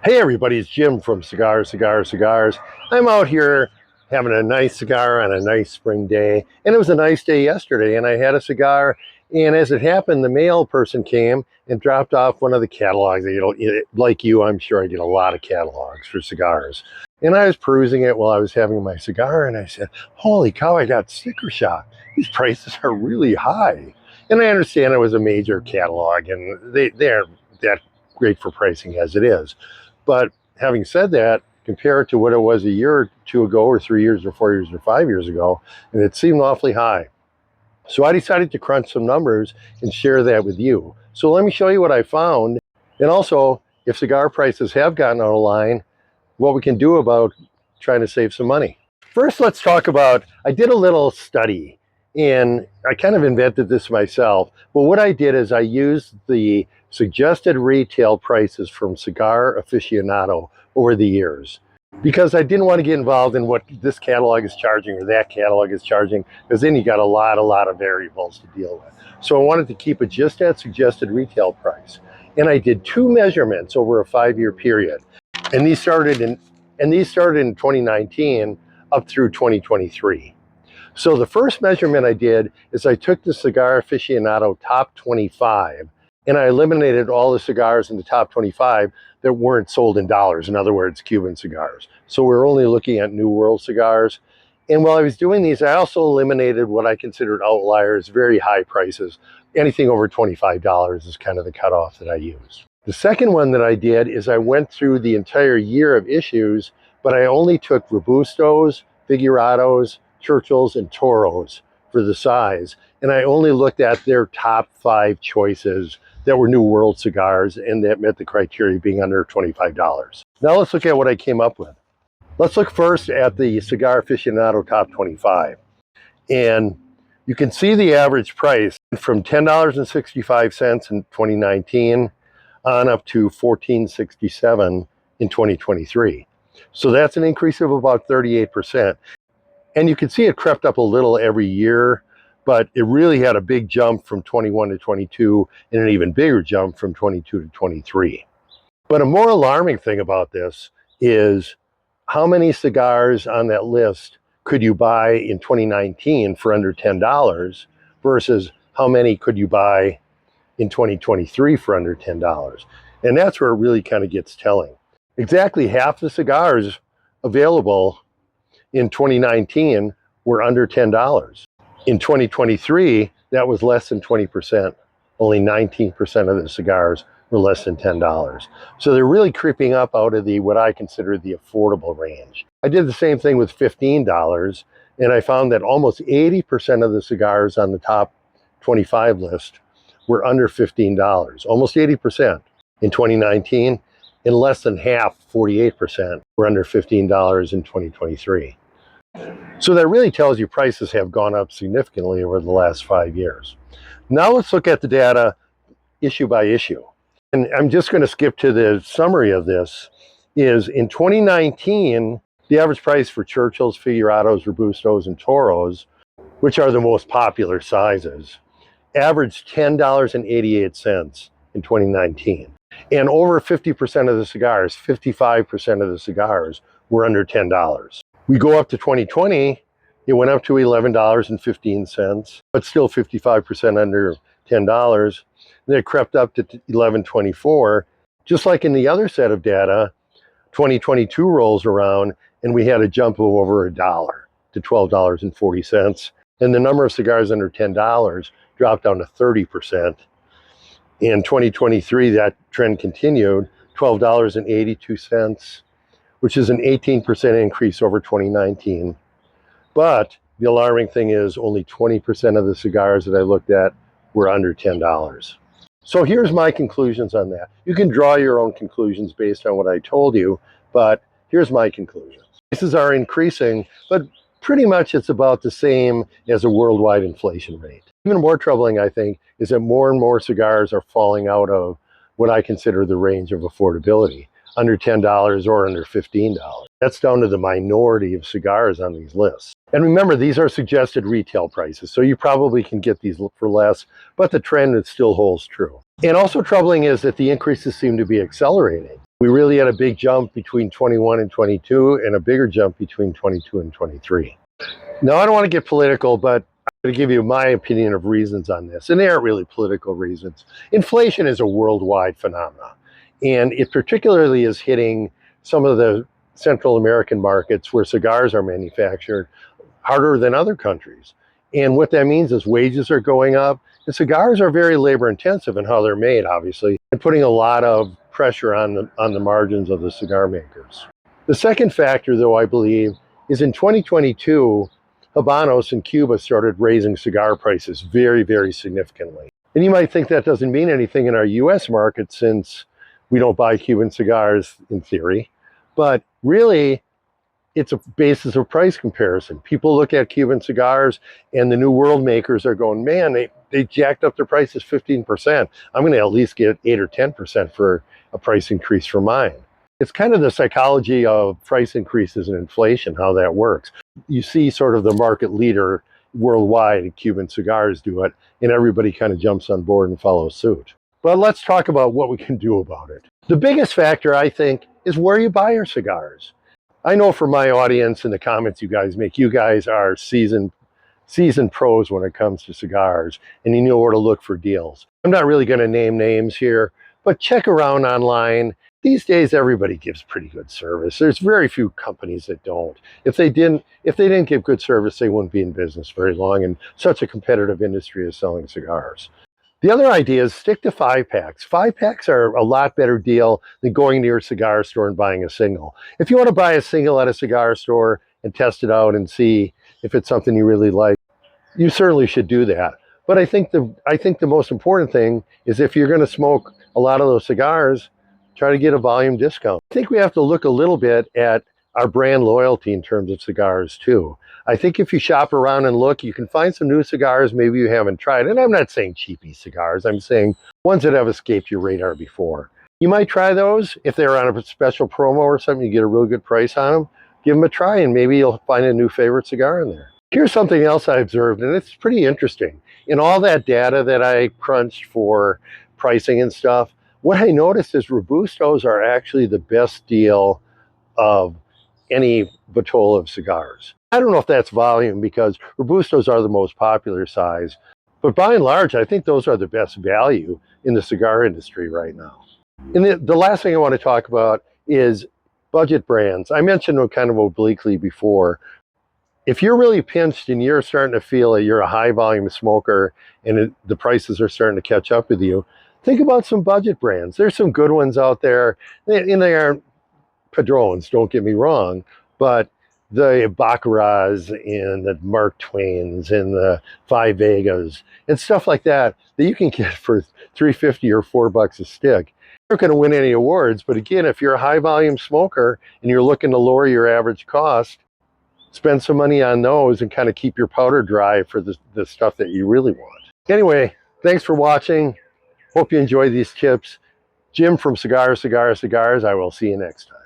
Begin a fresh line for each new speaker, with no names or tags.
Hey everybody, it's Jim from Cigars. I'm out here having a nice cigar on a nice spring day, and it was a nice day yesterday, and I had a cigar, and as it happened, the mail person came and dropped off one of the catalogs. Like you, I'm sure I get a lot of catalogs for cigars. And I was perusing it while I was having my cigar, and I said, holy cow, I got sticker shock. These prices are really high. And I understand it was a major catalog, and they're that great for pricing as it is. But having said that, compare it to what it was a year or two ago, or 3 years, or 4 years, or 5 years ago, and it seemed awfully high. So I decided to crunch some numbers and share that with you. So let me show you what I found, and also, if cigar prices have gotten out of line, what we can do about trying to save some money. First, let's talk about, I did a little study, and I kind of invented this myself. But what I did is I used the suggested retail prices from Cigar Aficionado over the years, because I didn't want to get involved in what this catalog is charging or that catalog is charging, because then you got a lot of variables to deal with. So I wanted to keep it just at suggested retail price. And I did two measurements over a 5-year period. And these started in 2019 up through 2023. So the first measurement I did is I took the Cigar Aficionado top 25 and I eliminated all the cigars in the top 25 that weren't sold in dollars, in other words, Cuban cigars. So we're only looking at New World cigars. And while I was doing these, I also eliminated what I considered outliers, very high prices. Anything over $25 is kind of the cutoff that I use. The second one that I did is I went through the entire year of issues, but I only took Robustos, Figurados, Churchills, and Toros for the size. And I only looked at their top 5 choices that were New World cigars and that met the criteria being under $25. Now let's look at what I came up with. Let's look first at the Cigar Aficionado top 25. And you can see the average price from $10.65 in 2019 on up to $14.67 in 2023. So that's an increase of about 38%. And you can see it crept up a little every year, but it really had a big jump from 21 to 22 and an even bigger jump from 22 to 23. But a more alarming thing about this is how many cigars on that list could you buy in 2019 for under $10 versus how many could you buy in 2023 for under $10. And that's where it really kind of gets telling. Exactly half the cigars available in 2019 were under $10. In 2023, that was less than 20%. Only 19% of the cigars were less than $10. So they're really creeping up out of the what I consider the affordable range. I did the same thing with $15, and I found that almost 80% of the cigars on the top 25 list were under $15, almost 80% in 2019, and less than half, 48%, were under $15 in 2023. So that really tells you prices have gone up significantly over the last 5 years. Now let's look at the data issue by issue. And I'm just going to skip to the summary of this. Is in 2019, the average price for Churchills, Figurados, Robustos, and Toros, which are the most popular sizes, averaged $10.88 in 2019. And over 50% of the cigars, 55% of the cigars, were under $10. We go up to 2020, it went up to $11.15, but still 55% under $10. Then it crept up to $11.24. Just like in the other set of data, 2022 rolls around and we had a jump of over $1 to $12.40. And the number of cigars under $10 dropped down to 30%. In 2023, that trend continued, $12.82, which is an 18% increase over 2019. But the alarming thing is only 20% of the cigars that I looked at were under $10. So here's my conclusions on that. You can draw your own conclusions based on what I told you, but here's my conclusions. Prices are increasing, but pretty much it's about the same as a worldwide inflation rate. Even more troubling, I think, is that more and more cigars are falling out of what I consider the range of affordability, under $10 or under $15. That's down to the minority of cigars on these lists. And remember, these are suggested retail prices, so you probably can get these for less, but the trend still holds true. And also troubling is that the increases seem to be accelerating. We really had a big jump between 21 and 22 and a bigger jump between 22 and 23. Now, I don't want to get political, but I'm going to give you my opinion of reasons on this. And they aren't really political reasons. Inflation is a worldwide phenomenon. And it particularly is hitting some of the Central American markets where cigars are manufactured harder than other countries. And what that means is wages are going up. The cigars are very labor intensive in how they're made, obviously, and putting a lot of pressure on the margins of the cigar makers. The second factor, though, I believe, is in 2022, Habanos in Cuba started raising cigar prices very, very significantly. And you might think that doesn't mean anything in our US market since we don't buy Cuban cigars in theory, but really it's a basis of price comparison. People look at Cuban cigars and the New World makers are going, man, they jacked up their prices 15%. I'm going to at least get 8 or 10% for a price increase for mine. It's kind of the psychology of price increases and inflation, how that works. You see sort of the market leader worldwide, Cuban cigars do it, and everybody kind of jumps on board and follows suit. But let's talk about what we can do about it. The biggest factor, I think, is where you buy your cigars. I know for my audience and the comments you guys make, you guys are seasoned pros when it comes to cigars, and you know where to look for deals. I'm not really going to name names here, but check around online. These days, everybody gives pretty good service. There's very few companies that don't. If they didn't give good service, they wouldn't be in business very long in such a competitive industry as selling cigars. The other idea is stick to 5-packs. 5-packs are a lot better deal than going to your cigar store and buying a single. If you want to buy a single at a cigar store and test it out and see if it's something you really like, you certainly should do that. But I think the most important thing is if you're going to smoke a lot of those cigars, try to get a volume discount. I think we have to look a little bit at our brand loyalty in terms of cigars too. I think if you shop around and look, you can find some new cigars maybe you haven't tried. And I'm not saying cheapy cigars. I'm saying ones that have escaped your radar before. You might try those. If they're on a special promo or something, you get a real good price on them. Give them a try and maybe you'll find a new favorite cigar in there. Here's something else I observed, and it's pretty interesting. In all that data that I crunched for pricing and stuff, what I noticed is Robustos are actually the best deal of any bottle of cigars. I don't know if that's volume because Robustos are the most popular size, but by and large, I think those are the best value in the cigar industry right now. And the last thing I want to talk about is budget brands. I mentioned them kind of obliquely before. If you're really pinched and you're starting to feel that you're a high volume smoker and the prices are starting to catch up with you, think about some budget brands. There's some good ones out there, and they aren't Padrones, don't get me wrong, but the Baccaras and the Mark Twains and the Five Vegas and stuff like that you can get for $3.50 or $4 a stick. You're not going to win any awards, but again, if you're a high volume smoker and you're looking to lower your average cost, spend some money on those and kind of keep your powder dry for the stuff that you really want. Anyway, thanks for watching. Hope you enjoy these tips. Jim from Cigars. I will see you next time.